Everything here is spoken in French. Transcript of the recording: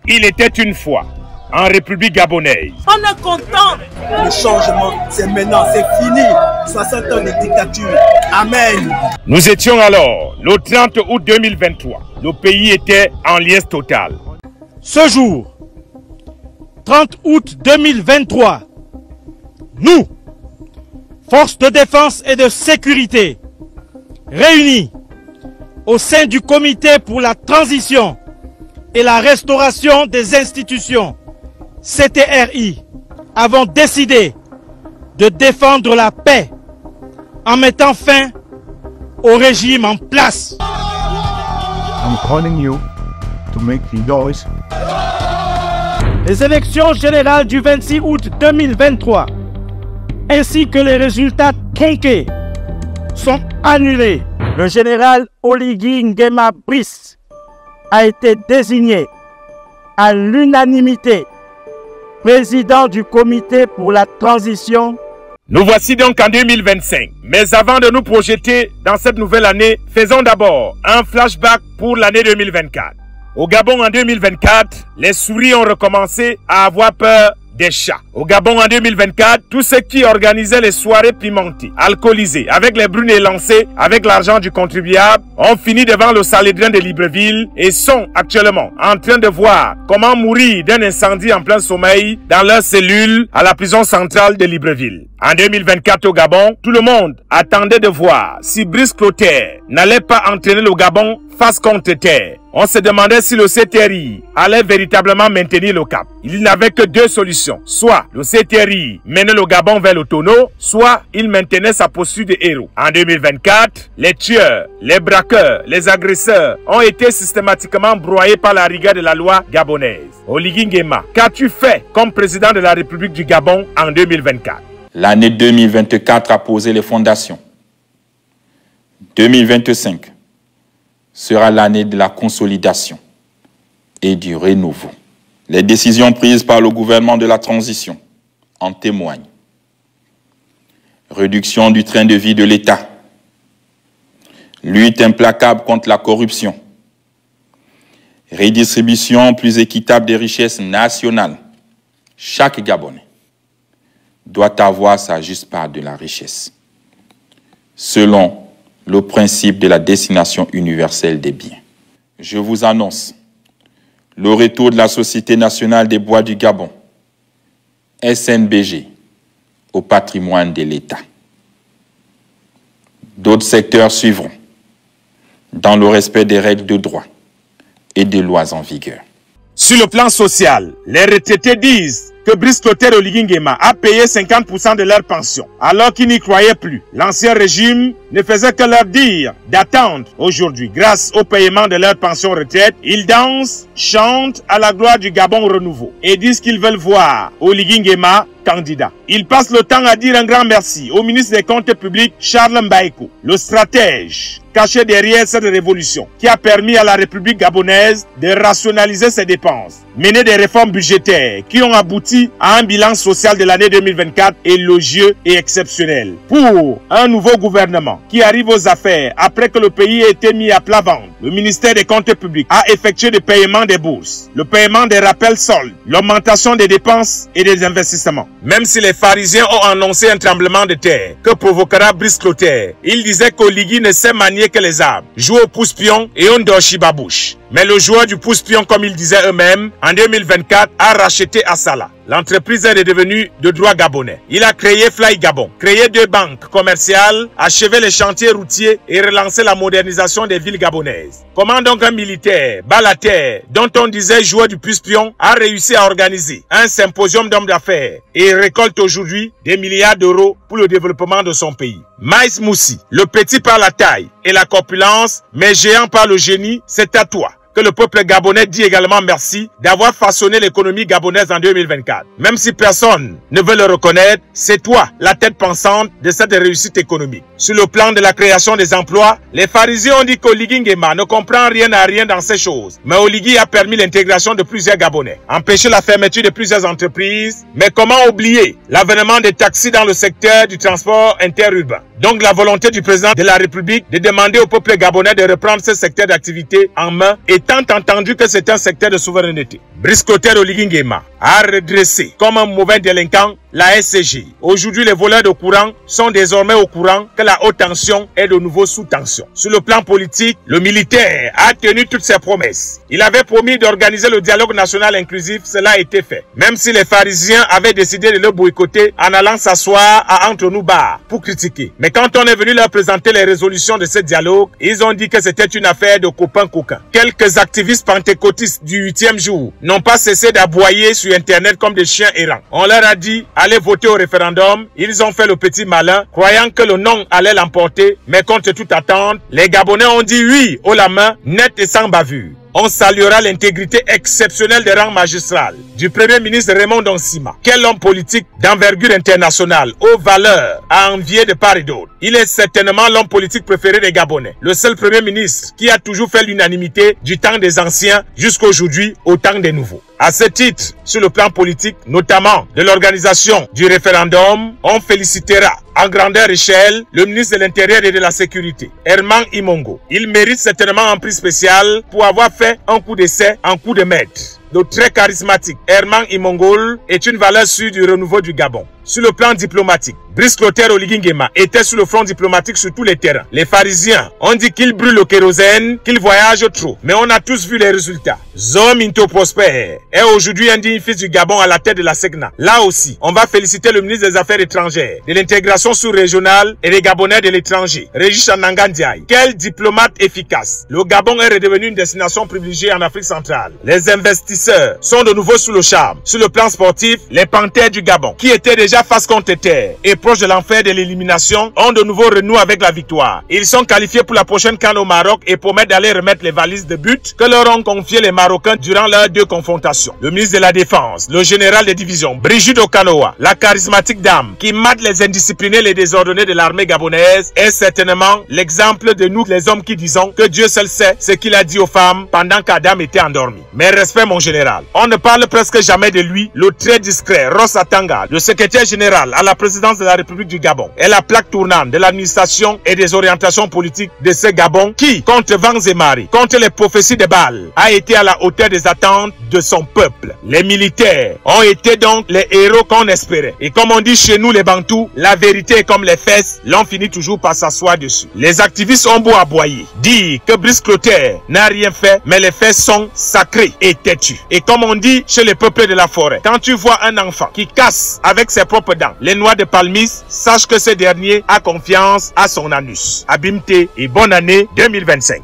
Il était une fois en République gabonaise. On est content. Le changement, c'est maintenant, c'est fini. 60 ans de dictature. Amen. Nous étions alors le 30 août 2023. Le pays était en liesse totale. Ce jour, 30 août 2023, nous, forces de défense et de sécurité, réunis au sein du comité pour la transition et la restauration des institutions, CTRI, avons décidé de défendre la paix en mettant fin au régime en place. I'm calling you to make the noise. Les élections générales du 26 août 2023 ainsi que les résultats tronqués sont annulés. Le général Oligui Nguema Brice a été désigné à l'unanimité président du comité pour la transition. Nous voici donc en 2025. Mais avant de nous projeter dans cette nouvelle année, faisons d'abord un flashback pour l'année 2024. Au Gabon en 2024, les souris ont recommencé à avoir peur des chats. Au Gabon en 2024, tous ceux qui organisaient les soirées pimentées, alcoolisées, avec les brunes élancées, avec l'argent du contribuable, ont fini devant le Sanhédrin de Libreville et sont actuellement en train de voir comment mourir d'un incendie en plein sommeil dans leur cellule à la prison centrale de Libreville. En 2024 au Gabon, tout le monde attendait de voir si Brice Clotaire n'allait pas entraîner le Gabon face contre terre. On se demandait si le CTRI allait véritablement maintenir le cap. Il n'avait que deux solutions. Soit le CTRI menait le Gabon vers le tonneau, soit il maintenait sa posture de héros. En 2024, les tueurs, les braqueurs, les agresseurs ont été systématiquement broyés par la rigueur de la loi gabonaise. Oligui Nguema, qu'as-tu fait comme président de la République du Gabon en 2024? L'année 2024 a posé les fondations. 2025 sera l'année de la consolidation et du renouveau. Les décisions prises par le gouvernement de la transition en témoignent. Réduction du train de vie de l'État, lutte implacable contre la corruption, redistribution plus équitable des richesses nationales. Chaque Gabonais doit avoir sa juste part de la richesse, selon le principe de la destination universelle des biens. Je vous annonce le retour de la Société nationale des bois du Gabon, SNBG, au patrimoine de l'État. D'autres secteurs suivront, dans le respect des règles de droit et des lois en vigueur. Sur le plan social, les retraités disent que Brice Clotaire Oligui Nguema a payé 50% de leur pension, alors qu'ils n'y croyaient plus. L'ancien régime ne faisait que leur dire d'attendre. Aujourd'hui, grâce au paiement de leur pension retraite, ils dansent, chantent à la gloire du Gabon renouveau et disent qu'ils veulent voir Oligui Nguema candidat. Ils passent le temps à dire un grand merci au ministre des Comptes publics Charles Mbaeko, le stratège caché derrière cette révolution qui a permis à la République gabonaise de rationaliser ses dépenses, mener des réformes budgétaires qui ont abouti à un bilan social de l'année 2024 élogieux et exceptionnel. Pour un nouveau gouvernement qui arrive aux affaires après que le pays ait été mis à plat ventre, le ministère des Comptes publics a effectué le paiement des bourses, le paiement des rappels soldes, l'augmentation des dépenses et des investissements. Même si les pharisiens ont annoncé un tremblement de terre que provoquera Brice Clotaire, ils disaient qu'Oligui ne sait manier que les arbres, joue au pouce-pion et on dorchit babouche. Mais le joueur du pouce-pion, comme ils disaient eux-mêmes, en 2024 a racheté Assala. L'entreprise est devenue de droit gabonais. Il a créé Fly Gabon, créé 2 banques commerciales, achevé les chantiers routiers et relancé la modernisation des villes gabonaises. Comment donc un militaire, Balater, dont on disait joueur du pouce-pion, a réussi à organiser un symposium d'hommes d'affaires et récolte aujourd'hui des milliards d'euros pour le développement de son pays? Maïs Moussi, le petit par la taille et la corpulence, mais géant par le génie, c'est à toi que le peuple gabonais dit également merci d'avoir façonné l'économie gabonaise en 2024. Même si personne ne veut le reconnaître, c'est toi la tête pensante de cette réussite économique. Sur le plan de la création des emplois, les pharisiens ont dit qu'Oligui Nguema ne comprend rien à rien dans ces choses. Mais Oligui a permis l'intégration de plusieurs Gabonais, empêché la fermeture de plusieurs entreprises. Mais comment oublier l'avènement des taxis dans le secteur du transport interurbain? Donc la volonté du président de la République de demander au peuple gabonais de reprendre ce secteur d'activité en main est étant entendu que c'est un secteur de souveraineté. Brice Clotaire Oligui Nguema a redressé comme un mauvais délinquant la SCJ. Aujourd'hui, les voleurs de courant sont désormais au courant que la haute tension est de nouveau sous tension. Sur le plan politique, le militaire a tenu toutes ses promesses. Il avait promis d'organiser le dialogue national inclusif, cela a été fait. Même si les pharisiens avaient décidé de le boycotter en allant s'asseoir à Entre nous bar pour critiquer. Mais quand on est venu leur présenter les résolutions de ce dialogue, ils ont dit que c'était une affaire de copains-coquins. Quelques activistes pentecôtistes du 8e jour n'ont pas cessé d'aboyer sur Internet comme des chiens errants. On leur a dit aller voter au référendum, ils ont fait le petit malin, croyant que le non allait l'emporter, mais contre toute attente, les Gabonais ont dit oui haut la main, net et sans bavure. On saluera l'intégrité exceptionnelle des rangs magistrales du Premier ministre Raymond Donsima. Quel homme politique d'envergure internationale, aux valeurs, à envier de part et d'autre. Il est certainement l'homme politique préféré des Gabonais. Le seul Premier ministre qui a toujours fait l'unanimité du temps des anciens jusqu'aujourd'hui au temps des nouveaux. À ce titre, sur le plan politique, notamment de l'organisation du référendum, on félicitera en grandeur échelle le ministre de l'Intérieur et de la Sécurité, Herman Imongo. Il mérite certainement un prix spécial pour avoir fait un coup d'essai en coup de maître. Le très charismatique Herman Imongol est une valeur sûre du renouveau du Gabon. Sur le plan diplomatique, Brice Clotaire Oligui Nguema était sur le front diplomatique sur tous les terrains. Les pharisiens ont dit qu'il brûle le kérosène, qu'il voyage trop. Mais on a tous vu les résultats. Zominto Prosper est aujourd'hui un digne fils du Gabon à la tête de la SEGNA. Là aussi, on va féliciter le ministre des Affaires étrangères, de l'intégration sous-régionale et des Gabonais de l'étranger, Régis Chananga Ndiaye. Quel diplomate efficace. Le Gabon est redevenu une destination privilégiée en Afrique centrale. Les investisseurs sont de nouveau sous le charme. Sur le plan sportif, les Panthères du Gabon, qui étaient déjà face contre terre et proches de l'enfer de l'élimination, ont de nouveau renoué avec la victoire. Ils sont qualifiés pour la prochaine CAN au Maroc et promettent d'aller remettre les valises de buts que leur ont confié les Marocains durant leurs 2 confrontations. Le ministre de la Défense, le général de division, Brigitte Okanoa, la charismatique dame qui mate les indisciplinés et les désordonnés de l'armée gabonaise, est certainement l'exemple de nous les hommes qui disons que Dieu seul sait ce qu'il a dit aux femmes pendant qu'Adam était endormi. Mais respect mon général. On ne parle presque jamais de lui, le très discret Ross Atanga, le secrétaire général à la présidence de la République du Gabon, est la plaque tournante de l'administration et des orientations politiques de ce Gabon qui, contre vents et marées, contre les prophéties de Baal, a été à la hauteur des attentes de son peuple. Les militaires ont été donc les héros qu'on espérait. Et comme on dit chez nous les Bantous, la vérité est comme les fesses, l'on finit toujours par s'asseoir dessus. Les activistes ont beau aboyer, dire que Brice Clotaire n'a rien fait, mais les faits sont sacrés et têtus. Et comme on dit chez les peuples de la forêt, quand tu vois un enfant qui casse avec ses propres dents les noix de palmis, sache que ce dernier a confiance à son anus. Abimte et bonne année 2025.